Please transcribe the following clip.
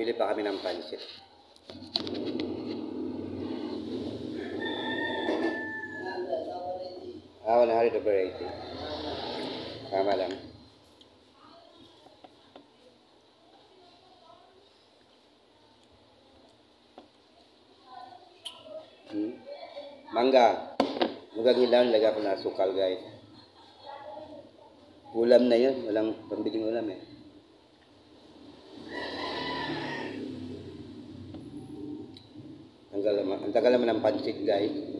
Bumili pa kami ng pansit. Ah, 100 over 80. Tama lang. Mangga. Mugang ilan, lagay ko na sukal guys. Ulam na yun. Walang pambiling ulam eh. Ang tagal naman ng pansit guys.